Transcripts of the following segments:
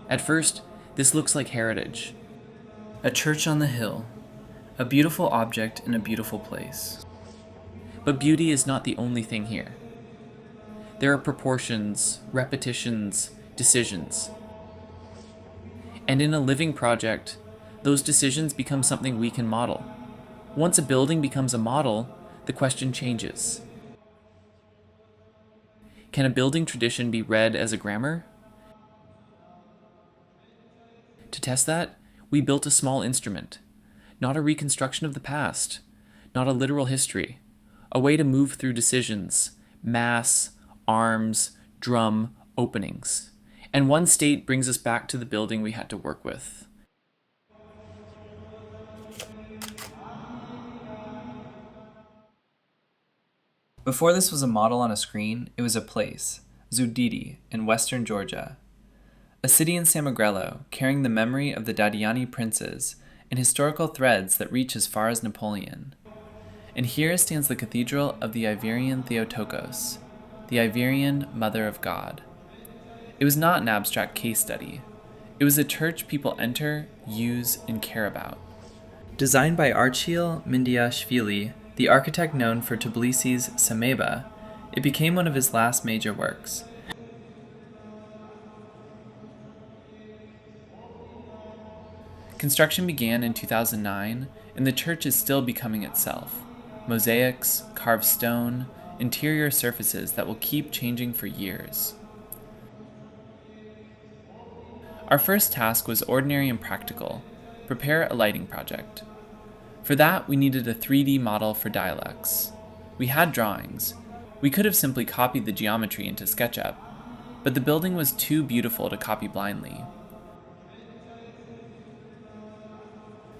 At first, this looks like heritage. A church on the hill, a beautiful object in a beautiful place. But beauty is not the only thing here. There are proportions, repetitions, decisions. And in a living project, those decisions become something we can model. Once a building becomes a model, the question changes. Can a building tradition be read as a grammar? To test that, we built a small instrument, not a reconstruction of the past, not a literal history, a way to move through decisions, mass, arms, drum, openings. And one state brings us back to the building we had to work with. Before this was a model on a screen, it was a place, Zugdidi, in western Georgia. A city in Samogrelo, carrying the memory of the Dadiani princes and historical threads that reach as far as Napoleon. And here stands the cathedral of the Iverian Theotokos, the Iverian Mother of God. It was not an abstract case study. It was a church people enter, use, and care about. Designed by Archil Mindiashvili, the architect known for Tbilisi's Sameba, it became one of his last major works. Construction began in 2009, and the church is still becoming itself. Mosaics, carved stone, interior surfaces that will keep changing for years. Our first task was ordinary and practical: prepare a lighting project. For that, we needed a 3D model for dialects. We had drawings. We could have simply copied the geometry into SketchUp, but the building was too beautiful to copy blindly.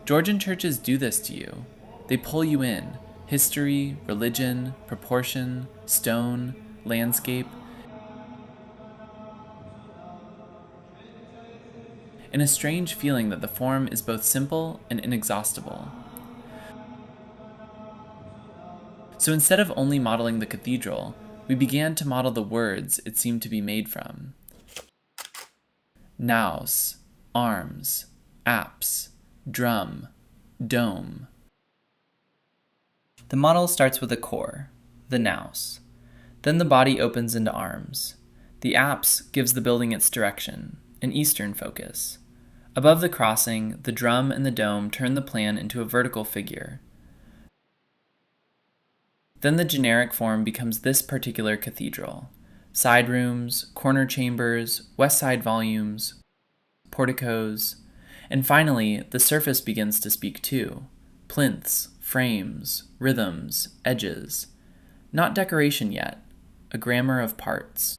Georgian churches do this to you. They pull you in: history, religion, proportion, stone, landscape, and a strange feeling that the form is both simple and inexhaustible. So instead of only modeling the cathedral, we began to model the words it seemed to be made from. Naos, arms, apses, drum, dome. The model starts with a core, the naos. Then the body opens into arms. The apse gives the building its direction, an eastern focus. Above the crossing, the drum and the dome turn the plan into a vertical figure. Then the generic form becomes this particular cathedral: side rooms, corner chambers, west side volumes, porticos, and finally, the surface begins to speak too: plinths, frames, rhythms, edges. Not decoration yet, a grammar of parts.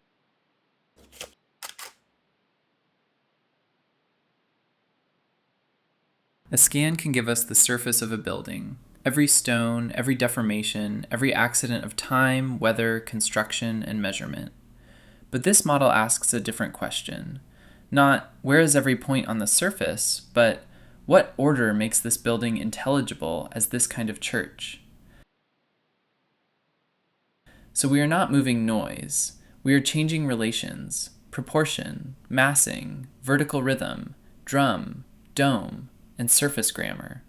A scan can give us the surface of a building: every stone, every deformation, every accident of time, weather, construction, and measurement. But this model asks a different question. Not, where is every point on the surface, but what order makes this building intelligible as this kind of church? So we are not moving noise. We are changing relations: proportion, massing, vertical rhythm, drum, dome, and surface grammar.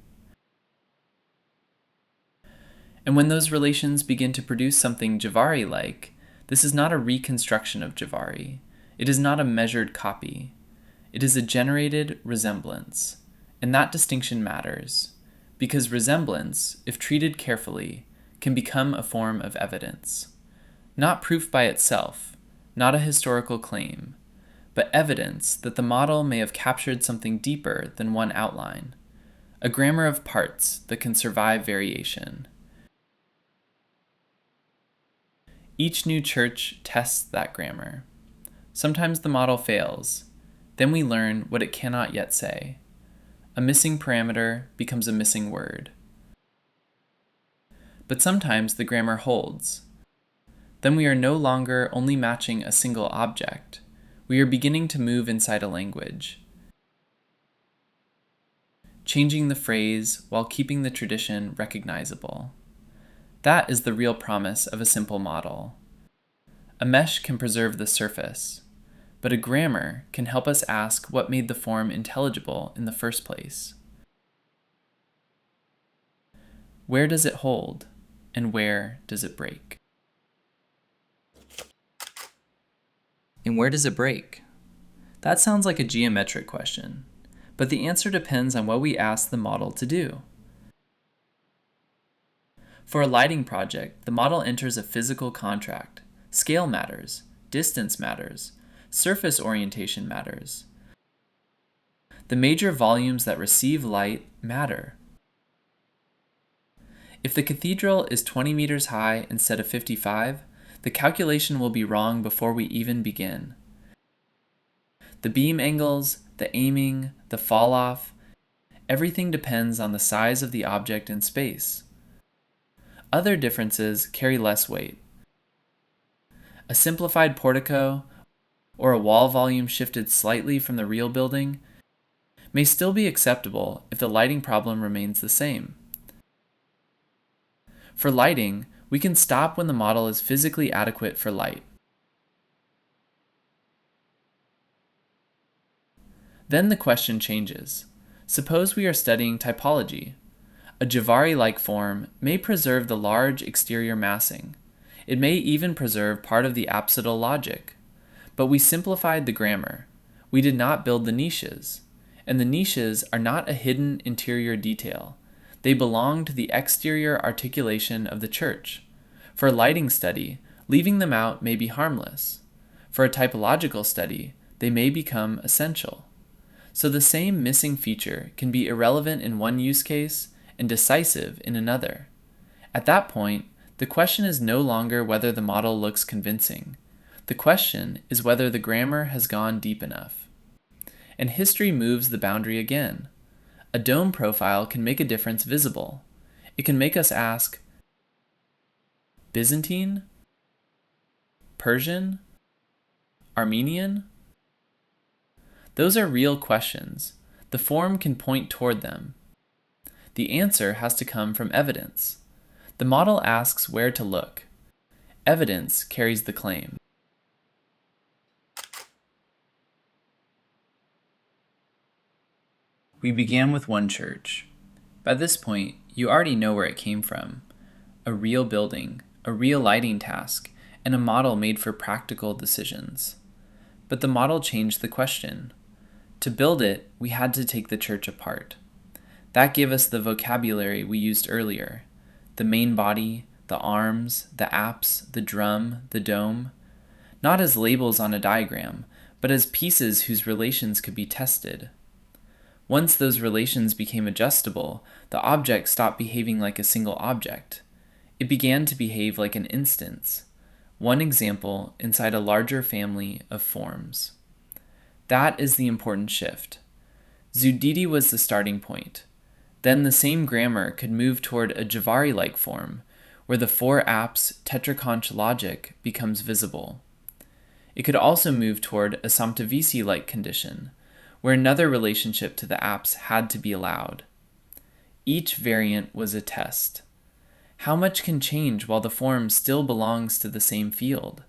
And when those relations begin to produce something Jvari-like, this is not a reconstruction of Jvari. It is not a measured copy. It is a generated resemblance. And that distinction matters, because resemblance, if treated carefully, can become a form of evidence. Not proof by itself, not a historical claim, but evidence that the model may have captured something deeper than one outline, a grammar of parts that can survive variation. Each new church tests that grammar. Sometimes the model fails. Then we learn what it cannot yet say. A missing parameter becomes a missing word. But sometimes the grammar holds. Then we are no longer only matching a single object. We are beginning to move inside a language, changing the phrase while keeping the tradition recognizable. That is the real promise of a simple model. A mesh can preserve the surface, but a grammar can help us ask what made the form intelligible in the first place. Where does it hold, and where does it break? And where does it break? That sounds like a geometric question, but the answer depends on what we ask the model to do. For a lighting project, the model enters a physical contract. Scale matters, distance matters, surface orientation matters. The major volumes that receive light matter. If the cathedral is 20 meters high instead of 55, the calculation will be wrong before we even begin. The beam angles, the aiming, the fall-off, everything depends on the size of the object in space. Other differences carry less weight. A simplified portico, or a wall volume shifted slightly from the real building, may still be acceptable if the lighting problem remains the same. For lighting, we can stop when the model is physically adequate for light. Then the question changes. Suppose we are studying typology. A Jvari-like form may preserve the large exterior massing. It may even preserve part of the apsidal logic. But we simplified the grammar. We did not build the niches. And the niches are not a hidden interior detail. They belong to the exterior articulation of the church. For a lighting study, leaving them out may be harmless. For a typological study, they may become essential. So the same missing feature can be irrelevant in one use case and decisive in another. At that point, the question is no longer whether the model looks convincing. The question is whether the grammar has gone deep enough. And history moves the boundary again. A dome profile can make a difference visible. It can make us ask, Byzantine? Persian? Armenian? Those are real questions. The form can point toward them. The answer has to come from evidence. The model asks where to look. Evidence carries the claim. We began with one church. By this point, you already know where it came from. A real building, a real lighting task, and a model made for practical decisions. But the model changed the question. To build it, we had to take the church apart. That gave us the vocabulary we used earlier. The main body, the arms, the apse, the drum, the dome. Not as labels on a diagram, but as pieces whose relations could be tested. Once those relations became adjustable, the object stopped behaving like a single object. It began to behave like an instance, one example inside a larger family of forms. That is the important shift. Zugdidi was the starting point. Then the same grammar could move toward a Jvari-like form, where the four apse tetraconch logic becomes visible. It could also move toward a Samtavisi-like condition, where another relationship to the apse had to be allowed. Each variant was a test. How much can change while the form still belongs to the same field?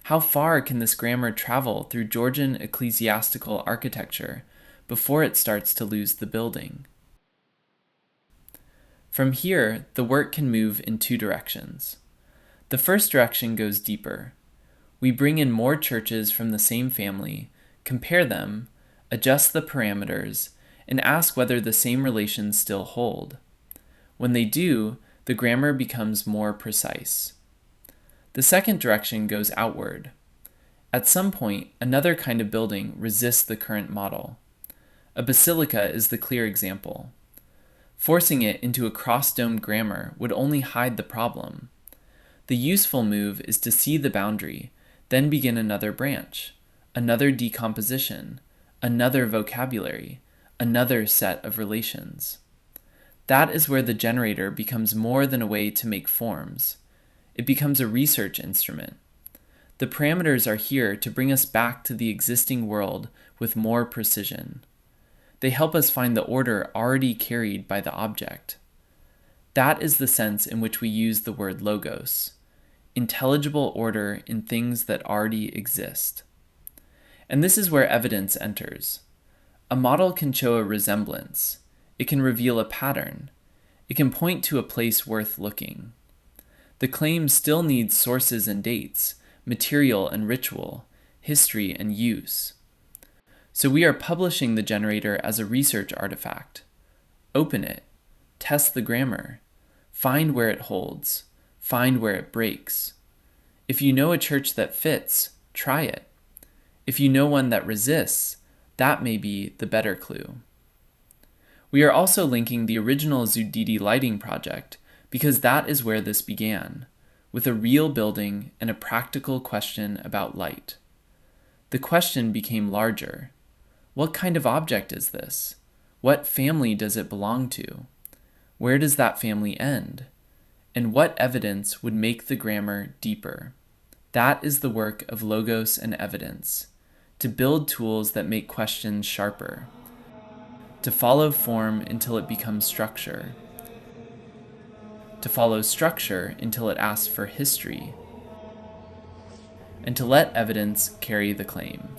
How far can this grammar travel through Georgian ecclesiastical architecture before it starts to lose the building? From here, the work can move in two directions. The first direction goes deeper. We bring in more churches from the same family, compare them, adjust the parameters, and ask whether the same relations still hold. When they do, the grammar becomes more precise. The second direction goes outward. At some point, another kind of building resists the current model. A basilica is the clear example. Forcing it into a cross-domed grammar would only hide the problem. The useful move is to see the boundary, then begin another branch, another decomposition, another vocabulary, another set of relations. That is where the generator becomes more than a way to make forms. It becomes a research instrument. The parameters are here to bring us back to the existing world with more precision. They help us find the order already carried by the object. That is the sense in which we use the word logos, intelligible order in things that already exist. And this is where evidence enters. A model can show a resemblance. It can reveal a pattern. It can point to a place worth looking. The claim still needs sources and dates, material and ritual, history and use. So we are publishing the generator as a research artifact. Open it, test the grammar, find where it holds, find where it breaks. If you know a church that fits, try it. If you know one that resists, that may be the better clue. We are also linking the original Zugdidi lighting project because that is where this began, with a real building and a practical question about light. The question became larger. What kind of object is this? What family does it belong to? Where does that family end? And what evidence would make the grammar deeper? That is the work of logos and evidence, to build tools that make questions sharper, to follow form until it becomes structure, to follow structure until it asks for history, and to let evidence carry the claim.